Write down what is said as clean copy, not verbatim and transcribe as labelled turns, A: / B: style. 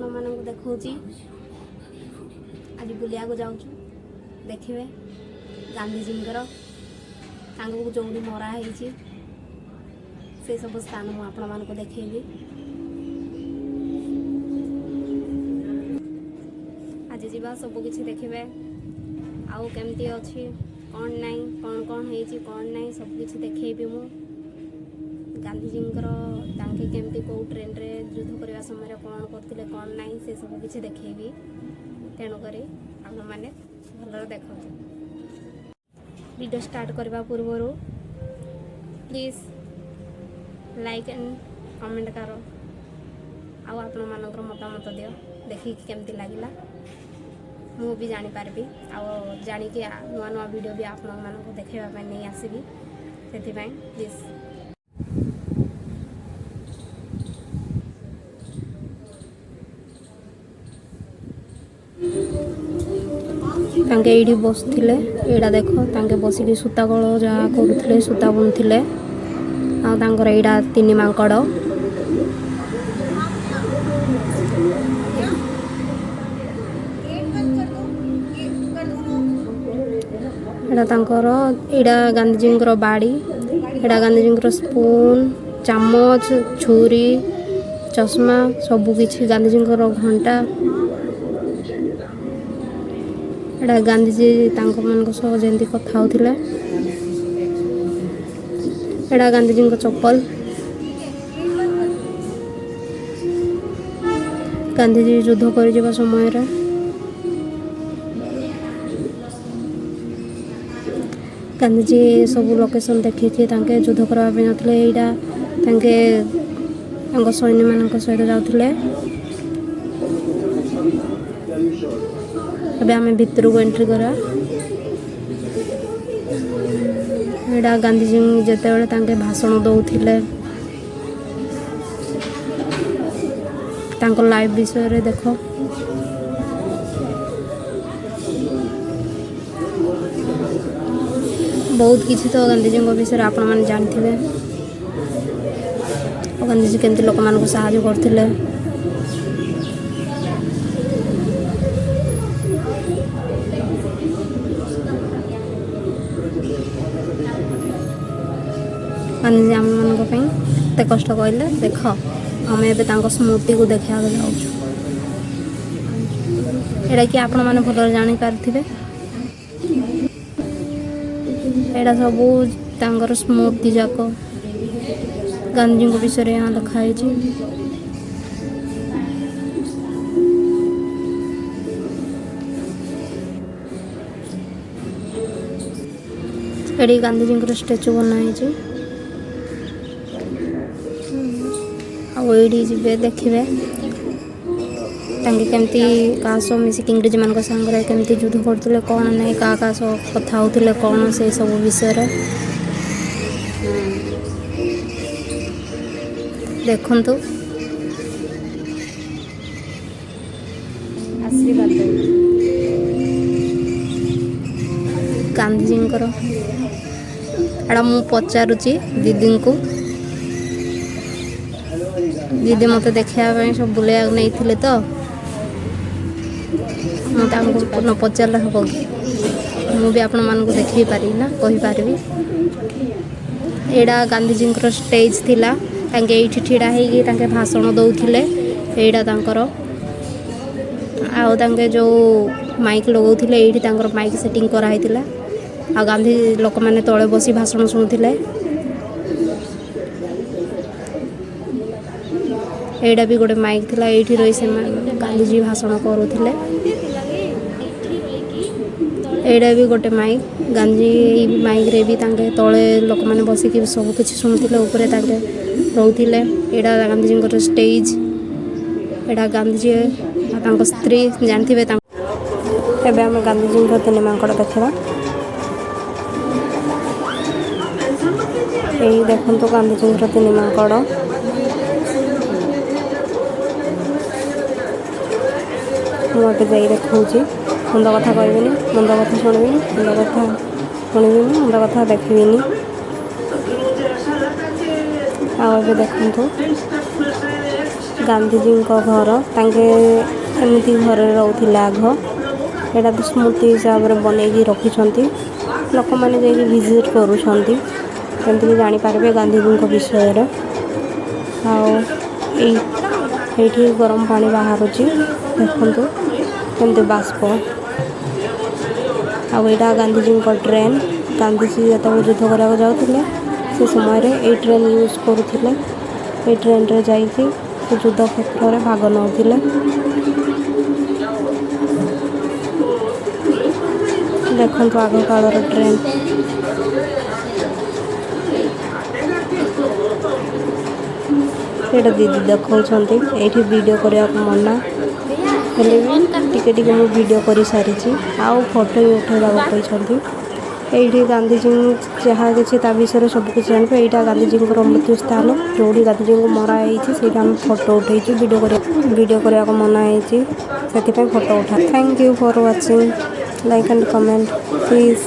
A: आपण मानक देखौची आज बुलिया को जाऊँ देखिए गांधीजी जो मरा है से सब स्थान मुझे आपण मान को देखी आज जा सब किसी देखिए आउ केमती अच्छी कौन नाई कौन कौन है कौन नाई सब किसी देखी मु गांधीजी केमती कौ ट्रेन रे युद्ध करने समय कौन करते कौन नाई से सब किसी देखी तेणुक आप मैंने भल देख वीडियो स्टार्ट करने पूर्व प्लीज लाइक एंड कमेंट कर आपण मानकर मतामत दियो देखिए केमती लगिला मु भी जानीपारि जानिकी नुआ नुआ वीडियो भी आप मानक देखा नहीं आसबि से प्लीज तांके एडी बसथिले एडा देखो तांके बसिकी सूता कल जहाँ करुले सूता बुनुले आ तांकर एडा तीन मांकड़ एडा तांकर एडा गांधीजी बाड़ी एडा गांधीजी स्पून चामच छुरी चश्मा सबू किछि गांधीजी घंटा एडा गांधीजी मान जमी कथा होता एडा गांधीजी चप्पल गांधीजी युद्ध कर समय गांधीजी सब लोकेशन देखिए युद्ध करने जाते यहाँ सैन्य मान सहित जाते अबे आम भितर को एंट्री करा एडा गांधीजी जिते भाषण दौले लाइफ विषय देख बहुत किसी तो गांधीजी विषय आपण मैंने जानते गांधीजी केमती लोक मान साहाय्य करते गांधीजी आम मान एत कष्ट कहले देख आम ए स्मृति को देखा जाऊँ एटा कि आपण मैंने भल जानी पारे एटा सब स्मृति जाक गांधीजी विषय यहाँ लिखाई एटी गांधीजी स्टेचू बनाई आईडी जी देखिए केमती क्या सह मिसिक इंग्रेज मान सांगे केमती युद्ध करते कौन नहीं क्या कथा होते कौन से सब विषय देखु आशीर्वाद गांधीजी एटा मु पचारुची दीदी को दीदी मत देखा सब बुले नहीं तो मुझे पचारे हम कि मुझे आपण मान देखी पारि ना कहीपरि एडा गांधीजी स्टेज थिला तांके एठी ठिड़ा होगी भाषण दौले यहाँ आउ तांके जो माइक लगौले ये माइक सेटिंग कराई आ गांधी लोक मैंने तले बसी भाषण शुणुले एटा भी गोटे माइक थिला एठी रही से गांधीजी भाषण करुले एटा भी गोटे माइक गांधी माइक रे भी तांके तले लोक मैंने बसिक सब किसी शुणुले ऊपर रोते एटा गांधीजी स्टेज एटा गांधीजी स्त्री जानते एवं आम गांधीजी तीन मांकड़ देखा यही देखो गांधीजी तीन मांकड़ मुझे जा देखी मंद कथा कहबी मंद कथा शुणबी मंद कथा शुणबी मंद कथा देखी आगे देखु ଗାନ୍ଧିଜୀଙ୍କ ଘର ତାଙ୍କେ ଏମିତି ଘରେ ରହୁଥିଲେ ଆଗ। ଏଇଟା ତ ସ୍ମୃତି ହିସାବରେ ବନେଇକି ରଖିଛନ୍ତି, ଲୋକମାନେ ଯାଇକି ଭିଜିଟ୍ କରୁଛନ୍ତି ଯେମିତିକି ଜାଣିପାରିବେ ଗାନ୍ଧିଜୀଙ୍କ ବିଷୟରେ। ଆଉ ଏଇଠି ଗରମ ପାଣି ବାହାରୁଛି, ଦେଖନ୍ତୁ କେମିତି ବାଷ୍ପ। ଆଉ ଏଇଟା ଗାନ୍ଧିଜୀଙ୍କ ଟ୍ରେନ୍। ଗାନ୍ଧିଜୀ ଯେତେବେଳେ ଯୁଦ୍ଧ କରିବାକୁ ଯାଉଥିଲେ ସେ ସମୟରେ ଏଇ ଟ୍ରେନ୍ ୟୁଜ୍ କରୁଥିଲେ। ଏଇ ଟ୍ରେନ୍ରେ ଯାଇକି ସେ ଯୁଦ୍ଧ କ୍ଷେତ୍ରରେ ଭାଗ ନେଉଥିଲେ। ଦେଖନ୍ତୁ ଆଗକାଳର ଟ୍ରେନ୍। ସେଇଟା ଦିଦି ଦେଖାଉଛନ୍ତି। ଏଇଠି ଭିଡ଼ିଓ କରିବାକୁ ମନା, ହେଲେ ବି ଟିକେ ଟିକେ ମୁଁ ଭିଡ଼ିଓ କରିସାରିଛି। ଆଉ ଫଟୋ ବି ଉଠାଇବାକୁ କହିଛନ୍ତି। ଏଇଠି ଗାନ୍ଧିଜୀ ଯାହା କିଛି ତା ବିଷୟରେ ସବୁ କିଛି ଜାଣିବେ। ଏଇଟା ଗାନ୍ଧିଜୀଙ୍କର ମୃତ୍ୟୁ ସ୍ଥାନ, ଯେଉଁଠି ଗାନ୍ଧିଜୀଙ୍କୁ ମରା ହେଇଛି ସେଇଟା ଆମେ ଫଟୋ ଉଠାଇଛୁ। ଭିଡ଼ିଓ କରିବାକୁ ମନା ହେଇଛି, ସେଥିପାଇଁ ଫଟୋ ଉଠା। Thank you for watching, like and comment please.